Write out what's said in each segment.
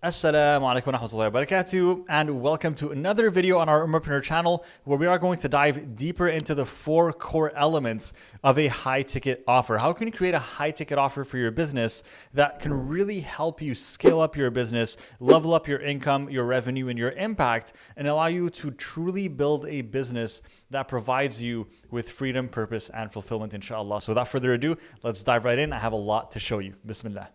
Assalamu'alaykum UmmahFam, and welcome to another video on our Ummahpreneur channel, where we are going to dive deeper into the 4 core elements of a high ticket offer. How can you create a high ticket offer for your business that can really help you scale up your business, level up your income, your revenue, and your impact, and allow you to truly build a business that provides you with freedom, purpose, and fulfillment, inshallah. So without further ado, let's dive right in. I have a lot to show you. Bismillah.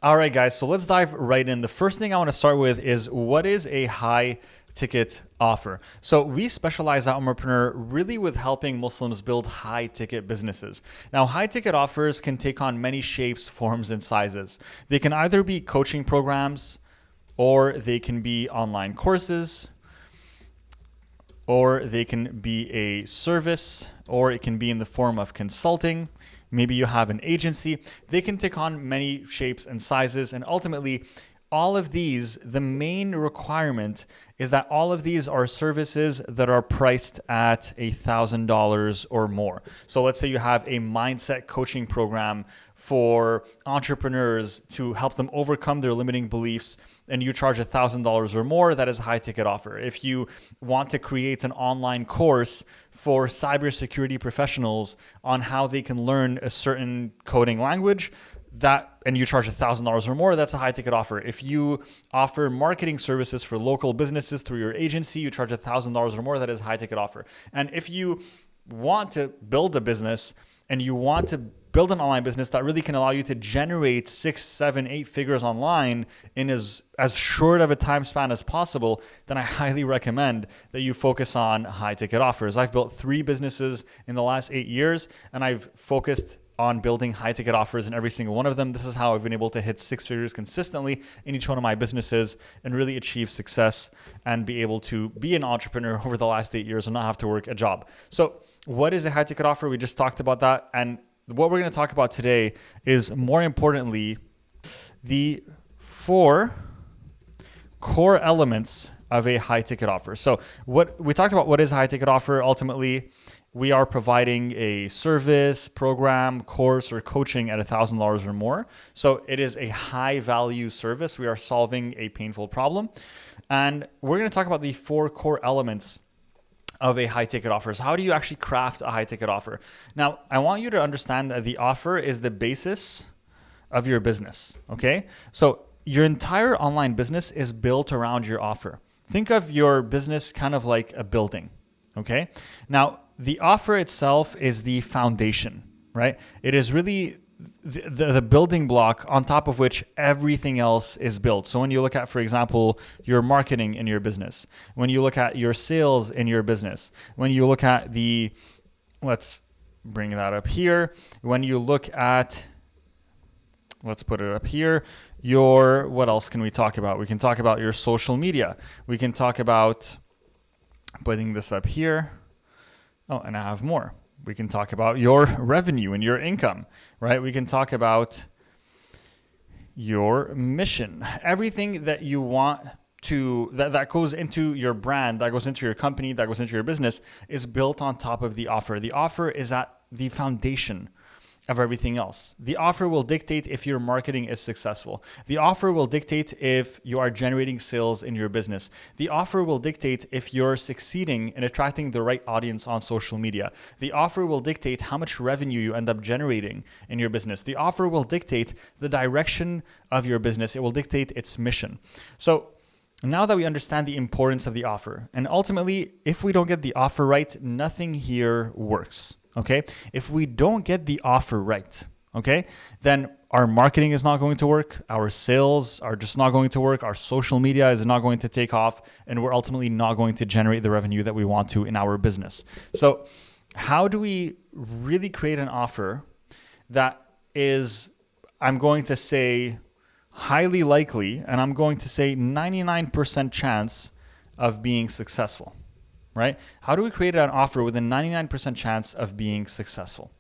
All right, guys, so let's dive right in. The first thing I want to start with is, what is a high ticket offer? So we specialize at Ummahpreneur really with helping Muslims build high ticket businesses. Now, high ticket offers can take on many shapes, forms, and sizes. They can either be coaching programs, or they can be online courses, or they can be a service, or it can be in the form of consulting. Maybe you have an agency. They can take on many shapes and sizes. And ultimately, all of these, the main requirement is that all of these are services that are priced at $1,000 or more. So let's say you have a mindset coaching program for entrepreneurs to help them overcome their limiting beliefs, and you charge $1,000 or more. That is a high ticket offer. If you want to create an online course for cybersecurity professionals on how they can learn a certain coding language, and you charge $1,000 or more, that's a high ticket offer. If you offer marketing services for local businesses through your agency, you charge $1,000 or more, that is a high ticket offer. And if you want to build a business and you want to build an online business that really can allow you to generate 6, 7, 8 figures online in as short of a time span as possible, then I highly recommend that you focus on high ticket offers. I've built 3 businesses in the last 8 years, and I've focused on building high ticket offers in every single one of them. This is how I've been able to hit 6 figures consistently in each one of my businesses and really achieve success and be able to be an entrepreneur over the last 8 years and not have to work a job. So what is a high ticket offer? We just talked about that. And what we're going to talk about today is, more importantly, the 4 core elements of a high ticket offer. So what we talked about, what is a high ticket offer? Ultimately, we are providing a service, program, course, or coaching at $1,000 or more. So it is a high value service. We are solving a painful problem. And we're going to talk about the 4 core elements of a high ticket offer. So how do you actually craft a high ticket offer? Now, I want you to understand that the offer is the basis of your business. Okay. So your entire online business is built around your offer. Think of your business kind of like a building. Okay. Now, the offer itself is the foundation, right? It is really the building block on top of which everything else is built. So when you look at, for example, your marketing in your business, when you look at your sales in your business, when you look at let's bring that up here. When you look at, let's put it up here, what else can we talk about? We can talk about your social media. We can talk about putting this up here. Oh, and I have more. We can talk about your revenue and your income, right? We can talk about your mission, everything that you want to, that goes into your brand, that goes into your company, that goes into your business, is built on top of the offer. The offer is at the foundation of everything else. The offer will dictate if your marketing is successful. The offer will dictate if you are generating sales in your business. The offer will dictate if you're succeeding in attracting the right audience on social media. The offer will dictate how much revenue you end up generating in your business. The offer will dictate the direction of your business. It will dictate its mission. So now that we understand the importance of the offer, and ultimately, if we don't get the offer right, nothing here works. Okay. If we don't get the offer right, okay, then our marketing is not going to work. Our sales are just not going to work. Our social media is not going to take off, and we're ultimately not going to generate the revenue that we want to in our business. So how do we really create an offer that is, I'm going to say, highly likely, and I'm going to say 99% chance of being successful? Right? How do we create an offer with a 99% chance of being successful?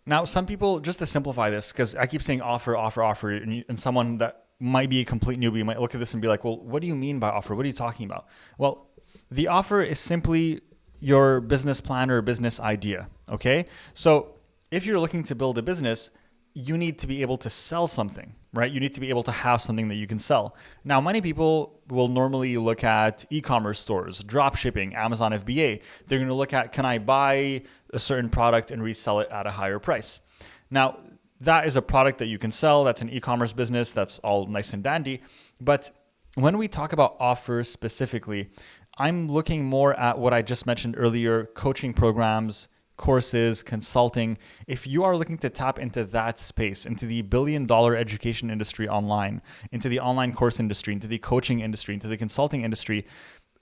Now, some people, just to simplify this, because I keep saying offer, and someone that might be a complete newbie might look at this and be like, well, what do you mean by offer? What are you talking about? Well, The offer is simply your business plan or business idea, okay? So if you're looking to build a business, you need to be able to sell something, right? You need to be able to have something that you can sell. Now, many people will normally look at e-commerce stores, drop shipping, Amazon FBA. They're going to look at, can I buy a certain product and resell it at a higher price? Now, that is a product that you can sell. That's an e-commerce business. That's all nice and dandy. But when we talk about offers specifically, I'm looking more at what I just mentioned earlier, coaching programs, courses, consulting. If you are looking to tap into that space, into the billion-dollar education industry online, into the online course industry, into the coaching industry, into the consulting industry,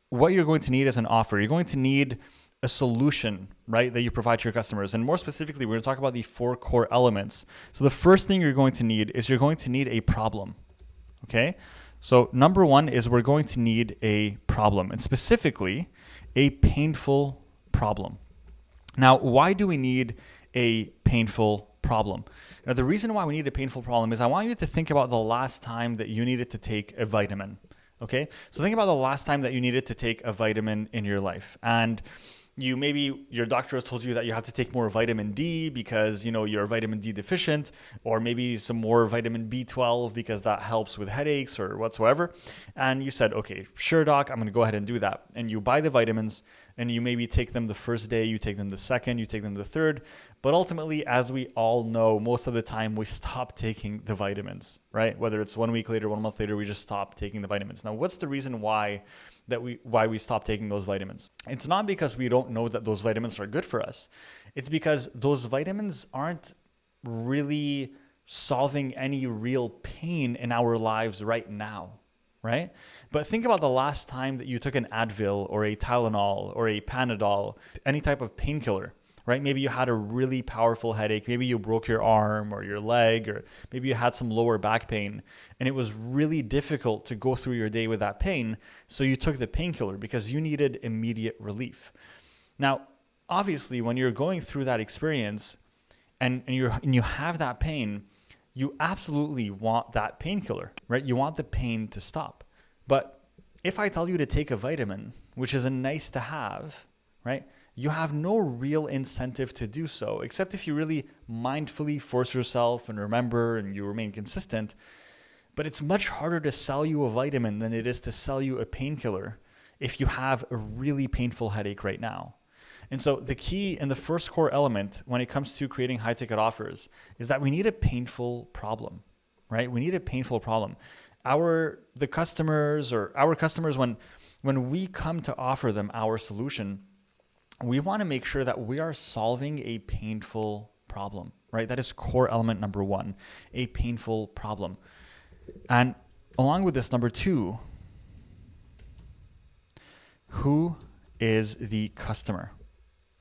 what you're going to need is an offer. You're going to need a solution, right, that you provide to your customers. And more specifically, we're going to talk about the 4 core elements. So the first thing you're going to need is you're going to need a problem, okay? So number 1 is we're going to need a problem, and specifically a painful problem. Now, why do we need a painful problem? Now, the reason why we need a painful problem is I want you to think about the last time that you needed to take a vitamin, okay? So think about the last time that you needed to take a vitamin in your life. And maybe your doctor has told you that you have to take more vitamin D because, you're vitamin D deficient, or maybe some more vitamin B12 because that helps with headaches or whatsoever. And you said, okay, sure, doc, I'm going to go ahead and do that. And you buy the vitamins and you maybe take them the first day, you take them the second, you take them the third. But ultimately, as we all know, most of the time we stop taking the vitamins, right? Whether it's 1 week later, 1 month later, we just stop taking the vitamins. Now, what's the reason why we stop taking those vitamins? It's not because we don't know that those vitamins are good for us. It's because those vitamins aren't really solving any real pain in our lives right now, right? But think about the last time that you took an Advil or a Tylenol or a Panadol, any type of painkiller, right? Maybe you had a really powerful headache. Maybe you broke your arm or your leg, or maybe you had some lower back pain, and it was really difficult to go through your day with that pain. So you took the painkiller because you needed immediate relief. Now, obviously, when you're going through that experience and you have that pain, you absolutely want that painkiller, right? You want the pain to stop. But if I tell you to take a vitamin, which is a nice to have, right? You have no real incentive to do so, except if you really mindfully force yourself and remember and you remain consistent. But it's much harder to sell you a vitamin than it is to sell you a painkiller if you have a really painful headache right now. And so the key and the first core element when it comes to creating high ticket offers is that we need a painful problem, right? We need a painful problem. Our customers, when we come to offer them our solution, we want to make sure that we are solving a painful problem, right? That is core element number 1, a painful problem. And along with this, number 2, who is the customer,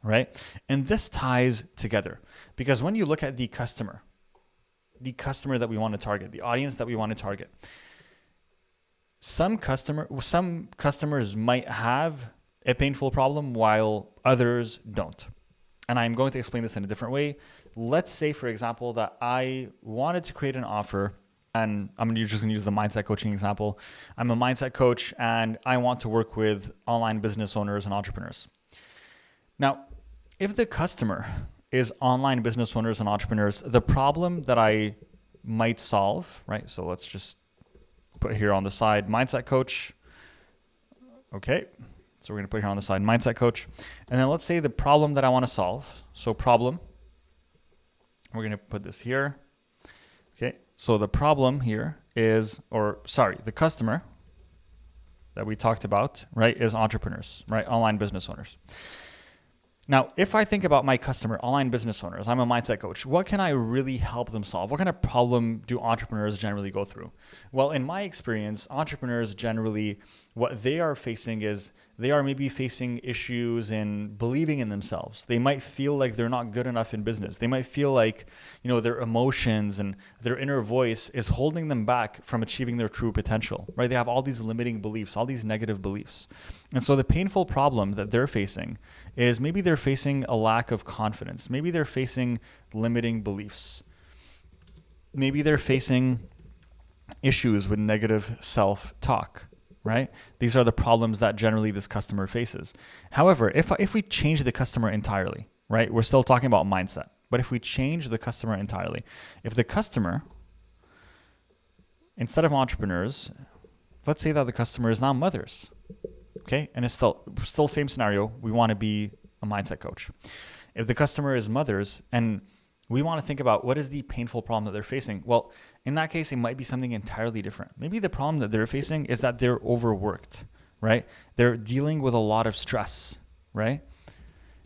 right? And this ties together because when you look at the customer that we want to target, the audience that we want to target, some customers might have a painful problem while others don't. And I'm going to explain this in a different way. Let's say, for example, that I wanted to create an offer, and I'm just going to use the mindset coaching example. I'm a mindset coach and I want to work with online business owners and entrepreneurs. Now, if the customer is online business owners and entrepreneurs, the problem that I might solve, right? So let's just put here on the side, mindset coach. Okay. So we're going to put here on the side, mindset coach. And then let's say the problem that I want to solve. So problem, we're going to put this here. Okay. So the problem here is, the customer that we talked about, right, is entrepreneurs, right? Online business owners. Now, if I think about my customer, online business owners, I'm a mindset coach. What can I really help them solve? What kind of problem do entrepreneurs generally go through? Well, in my experience, entrepreneurs generally, what they are facing is they are maybe facing issues in believing in themselves. They might feel like they're not good enough in business. They might feel like, their emotions and their inner voice is holding them back from achieving their true potential, right? They have all these limiting beliefs, all these negative beliefs. And so the painful problem that they're facing is maybe they're facing a lack of confidence. Maybe they're facing limiting beliefs. Maybe they're facing issues with negative self-talk, right? These are the problems that generally this customer faces. However, if we change the customer entirely, right? We're still talking about mindset, but if we change the customer entirely, if the customer, instead of entrepreneurs, let's say that the customer is now mothers, okay? And it's still same scenario. We want to be a mindset coach. If the customer is mothers and we want to think about what is the painful problem that they're facing, well, in that case, it might be something entirely different. Maybe the problem that they're facing is that they're overworked, right? They're dealing with a lot of stress, right?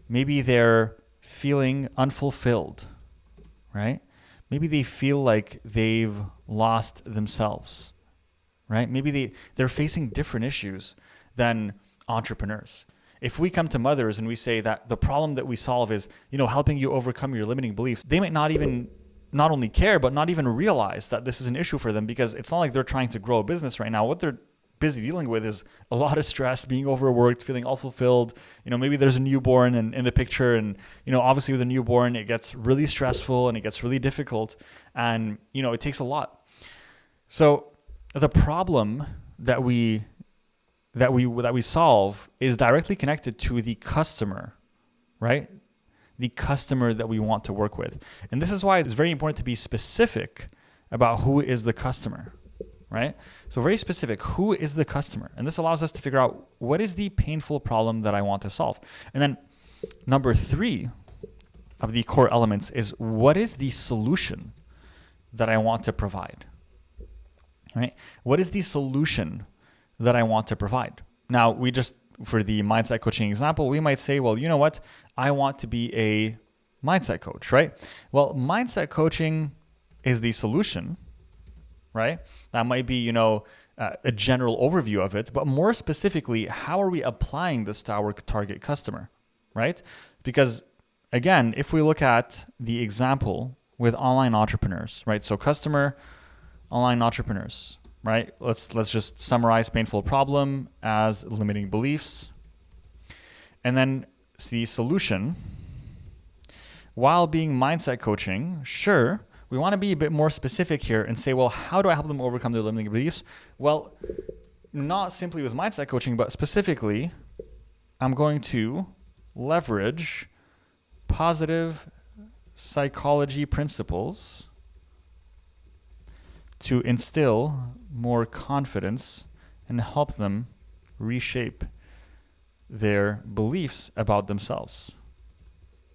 Maybe they're feeling unfulfilled, right? Maybe they feel like they've lost themselves, right? Maybe they're facing different issues than entrepreneurs. If we come to mothers and we say that the problem that we solve is, helping you overcome your limiting beliefs, they might not only care, but not even realize that this is an issue for them, because it's not like they're trying to grow a business right now. What they're busy dealing with is a lot of stress, being overworked, feeling unfulfilled. Maybe there's a newborn in the picture, and obviously with a newborn, it gets really stressful and it gets really difficult, and it takes a lot. So the problem that we solve is directly connected to the customer, right? The customer that we want to work with. And this is why it's very important to be specific about who is the customer, right? So very specific, who is the customer? And this allows us to figure out what is the painful problem that I want to solve. And then number 3 of the core elements is, what is the solution that I want to provide, right? What is the solution that I want to provide? Now, for the mindset coaching example, we might say, well, you know what? I want to be a mindset coach, right? Well, mindset coaching is the solution, right? That might be, a general overview of it, but more specifically, how are we applying this to our target customer, right? Because again, if we look at the example with online entrepreneurs, right? So customer, online entrepreneurs, right? Let's just summarize painful problem as limiting beliefs. And then the solution, while being mindset coaching, sure, we want to be a bit more specific here and say, well, how do I help them overcome their limiting beliefs? Well, not simply with mindset coaching, but specifically, I'm going to leverage positive psychology principles to instill more confidence and help them reshape their beliefs about themselves,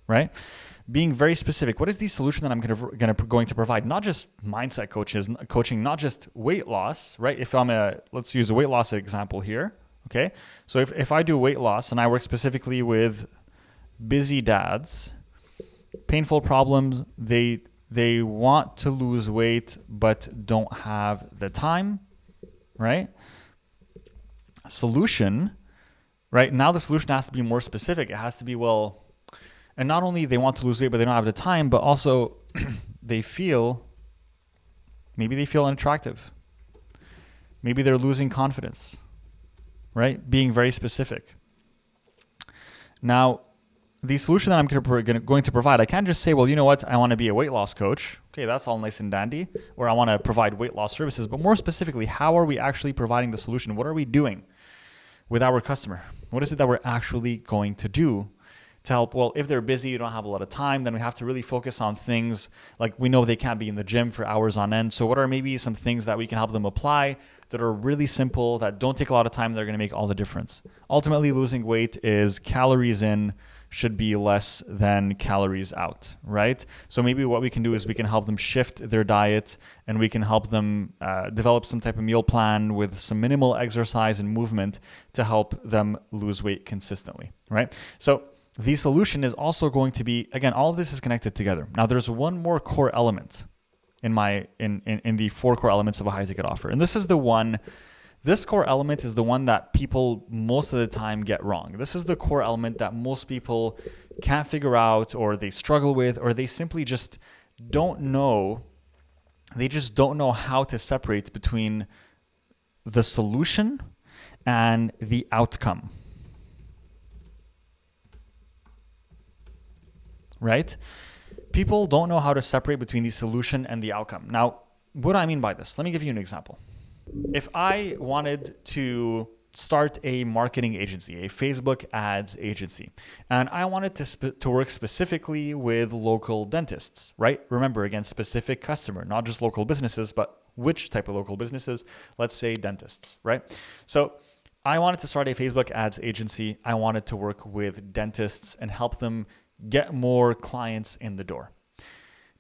right? Being very specific. What is the solution that I'm going to provide? Not just mindset coaching, not just weight loss, right? Let's use a weight loss example here, okay? So if I do weight loss and I work specifically with busy dads, painful problems, they want to lose weight but don't have the time, right? Solution, right? Now the solution has to be more specific. It has to be, well, and not only they want to lose weight but they don't have the time, but also maybe they feel unattractive. Maybe they're losing confidence, right? Being very specific. Now, the solution that I'm going to provide, I can't just say, well, you know what, I want to be a weight loss coach. Okay, that's all nice and dandy. Or I want to provide weight loss services. But more specifically, how are we actually providing the solution? What are we doing with our customer? What is it that we're actually going to do to help? Well, if they're busy, you don't have a lot of time, then we have to really focus on things like, we know they can't be in the gym for hours on end. So what are maybe some things that we can help them apply that are really simple, that don't take a lot of time, that are going to make all the difference? Ultimately, losing weight is calories in should be less than calories out, right? So maybe what we can do is we can help them shift their diet, and we can help them develop some type of meal plan with some minimal exercise and movement to help them lose weight consistently, right? So the solution is also going to be, again, all of this is connected together. Now there's one more core element in the 4 core elements of a Hight-Ticket offer. And this core element is the one that people most of the time get wrong. This is the core element that most people can't figure out, or they struggle with, or they simply just don't know. They just don't know how to separate between the solution and the outcome. Right? People don't know how to separate between the solution and the outcome. Now, what do I mean by this? Let me give you an example. if I wanted to start a marketing agency, a Facebook ads agency, and I wanted to work specifically with local dentists, right? Remember, again, specific customer, not just local businesses, but which type of local businesses? Let's say dentists, right? So I wanted to start a Facebook ads agency. I wanted to work with dentists and help them get more clients in the door.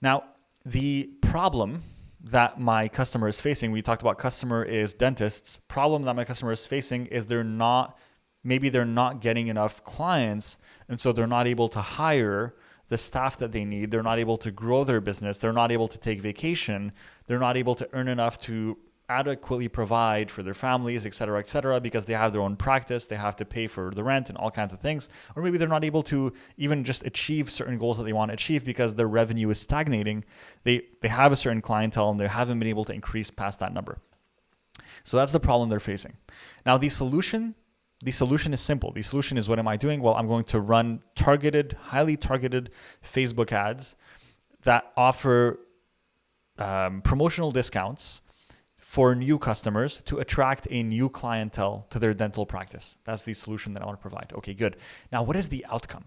Now, the problem that my customer is facing, we talked about customer is dentists. Problem that my customer is facing is maybe they're not getting enough clients, and so they're not able to hire the staff that they need. They're not able to grow their business. They're not able to take vacation. They're not able to earn enough to adequately provide for their families, et cetera, because they have their own practice. They have to pay for the rent and all kinds of things. Or maybe they're not able to even just achieve certain goals that they want to achieve because their revenue is stagnating. They have a certain clientele and they haven't been able to increase past that number. So that's the problem they're facing. Now, the solution is simple. The solution is, what am I doing? Well, I'm going to run highly targeted Facebook ads that offer promotional discounts for new customers to attract a new clientele to their dental practice. That's the solution that I want to provide. Okay, good. Now, what is the outcome?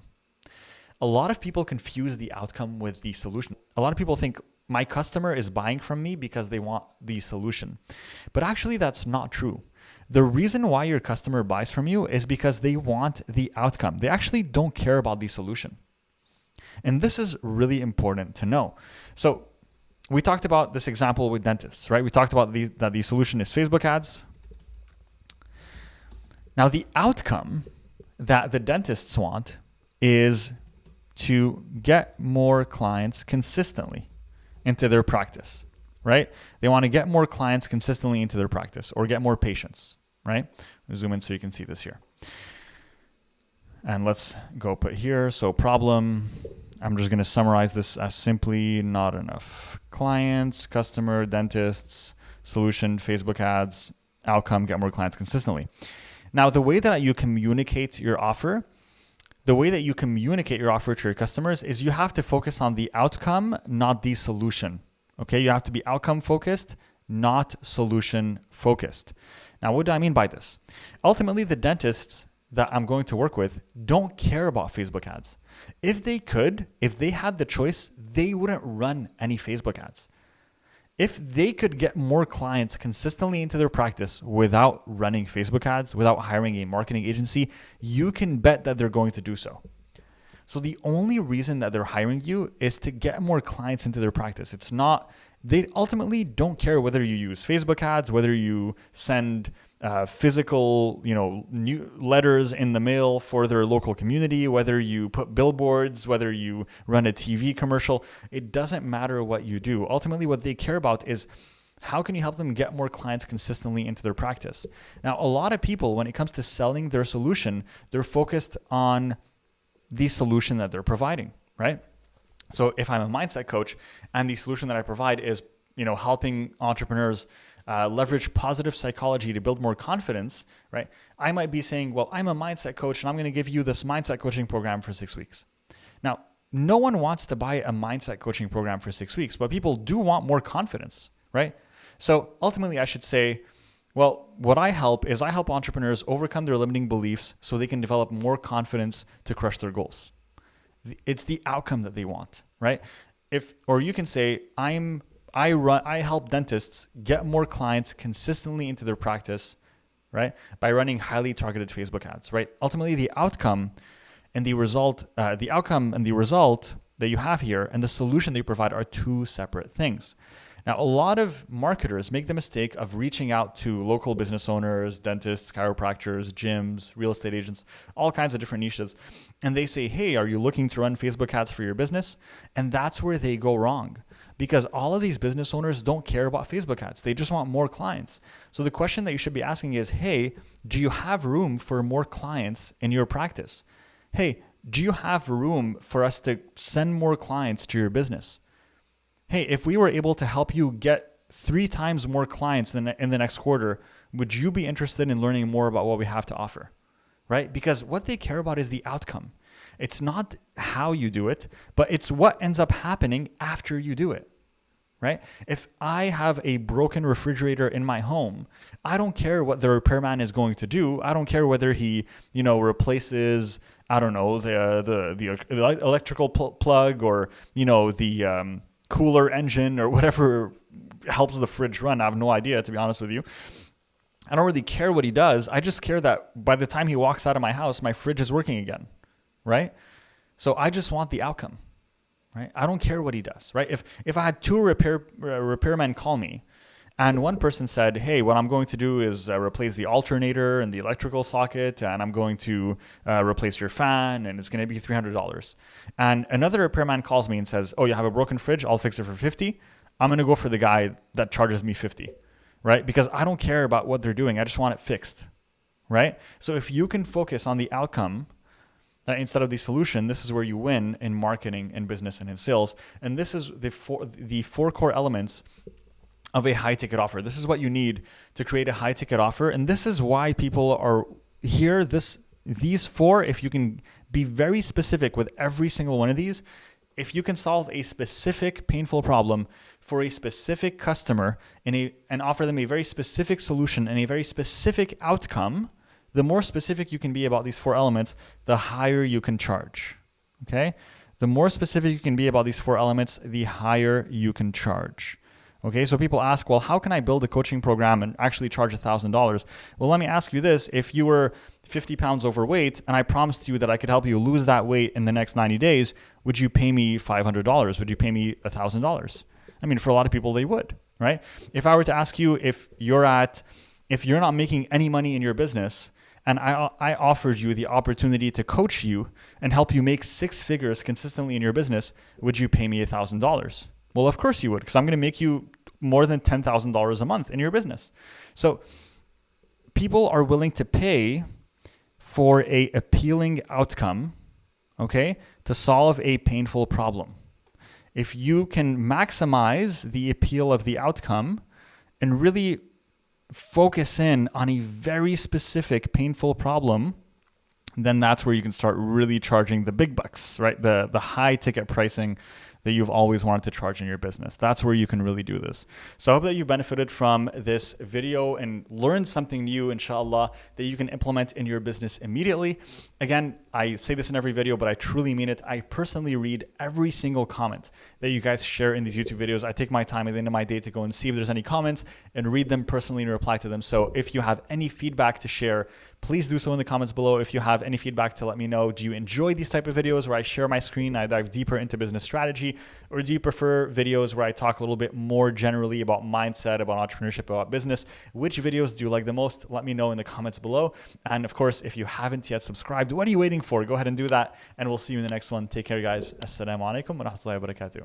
A lot of people confuse the outcome with the solution. A lot of people think my customer is buying from me because they want the solution. But actually, that's not true. The reason why your customer buys from you is because they want the outcome. They actually don't care about the solution. And this is really important to know. So we talked about this example with dentists, right? We talked about that the solution is Facebook ads. Now, the outcome that the dentists want is to get more clients consistently into their practice, right? They want to get more clients consistently into their practice or get more patients, right? I'll zoom in so you can see this here. And let's go put here. So problem, I'm just going to summarize this as simply not enough clients, customer, dentists, solution, Facebook ads, outcome, get more clients consistently. Now, the way that you communicate your offer to your customers is you have to focus on the outcome, not the solution. Okay, you have to be outcome focused, not solution focused. Now, what do I mean by this? Ultimately, the dentists that I'm going to work with don't care about Facebook ads. If they had the choice, they wouldn't run any Facebook ads. If they could get more clients consistently into their practice without running Facebook ads, without hiring a marketing agency, you can bet that they're going to do so. So the only reason that they're hiring you is to get more clients into their practice. They ultimately don't care whether you use Facebook ads, whether you send physical, new letters in the mail for their local community, whether you put billboards, whether you run a TV commercial. It doesn't matter what you do. Ultimately, what they care about is how can you help them get more clients consistently into their practice. Now, a lot of people, when it comes to selling their solution, they're focused on the solution that they're providing, right? So if I'm a mindset coach and the solution that I provide is, helping entrepreneurs leverage positive psychology to build more confidence, right? I might be saying, well, I'm a mindset coach and I'm going to give you this mindset coaching program for 6 weeks. Now, no one wants to buy a mindset coaching program for 6 weeks, but people do want more confidence, right? So ultimately I should say, well, what I help entrepreneurs overcome their limiting beliefs so they can develop more confidence to crush their goals. It's the outcome that they want, right? Or you can say, I help dentists get more clients consistently into their practice, right? By running highly targeted Facebook ads, right? Ultimately, the outcome and the result that you have here and the solution they provide are two separate things. Now, a lot of marketers make the mistake of reaching out to local business owners, dentists, chiropractors, gyms, real estate agents, all kinds of different niches. And they say, hey, are you looking to run Facebook ads for your business? And that's where they go wrong, because all of these business owners don't care about Facebook ads. They just want more clients. So the question that you should be asking is, hey, do you have room for more clients in your practice? Hey, do you have room for us to send more clients to your business? Hey, if we were able to help you get 3 times more clients in the next quarter, would you be interested in learning more about what we have to offer? Right? Because what they care about is the outcome. It's not how you do it, but it's what ends up happening after you do it. right? If I have a broken refrigerator in my home, I don't care what the repairman is going to do. I don't care whether he, replaces, I don't know, the electrical plug, or, the cooler engine, or whatever helps the fridge run. I have no idea, to be honest with you. I don't really care what he does. I just care that by the time he walks out of my house, my fridge is working again, right? So I just want the outcome, right? I don't care what he does, right? If I had two repairmen call me, and one person said, hey, what I'm going to do is replace the alternator and the electrical socket, and I'm going to replace your fan, and it's going to be $300. And another repairman calls me and says, oh, you have a broken fridge? I'll fix it for $50. I'm going to go for the guy that charges me $50, right? Because I don't care about what they're doing. I just want it fixed, right? So if you can focus on the outcome instead of the solution, this is where you win in marketing, in business, and in sales. And this is the four core elements of a high ticket offer. This is what you need to create a high ticket offer. And this is why people are here. These four, if you can be very specific with every single one of these, if you can solve a specific painful problem for a specific customer and offer them a very specific solution and a very specific outcome, the more specific you can be about these four elements, the higher you can charge. Okay? The more specific you can be about these four elements, the higher you can charge. Okay, so people ask, well, how can I build a coaching program and actually charge $1,000? Well, let me ask you this. If you were 50 pounds overweight and I promised you that I could help you lose that weight in the next 90 days, would you pay me $500? Would you pay me $1,000? I mean, for a lot of people, they would, right? If I were to ask you if you're not making any money in your business, and I offered you the opportunity to coach you and help you make 6 figures consistently in your business, would you pay me $1,000? Well, of course you would, because I'm going to make you more than $10,000 a month in your business. So people are willing to pay for a appealing outcome, okay, to solve a painful problem. If you can maximize the appeal of the outcome and really focus in on a very specific painful problem, then that's where you can start really charging the big bucks, right? The high ticket pricing that you've always wanted to charge in your business. That's where you can really do this. So I hope that you benefited from this video and learned something new, inshallah, that you can implement in your business immediately. Again, I say this in every video, but I truly mean it. I personally read every single comment that you guys share in these YouTube videos. I take my time at the end of my day to go and see if there's any comments and read them personally and reply to them. So if you have any feedback to share, please do so in the comments below. If you have any feedback to let me know, do you enjoy these type of videos where I share my screen, I dive deeper into business strategy, or do you prefer videos where I talk a little bit more generally about mindset, about entrepreneurship, about business? Which videos do you like the most? Let me know in the comments below. And of course, if you haven't yet subscribed, what are you waiting for? Go ahead and do that, and we'll see you in the next one. Take care, guys. Assalamu'alaykum UmmahFam.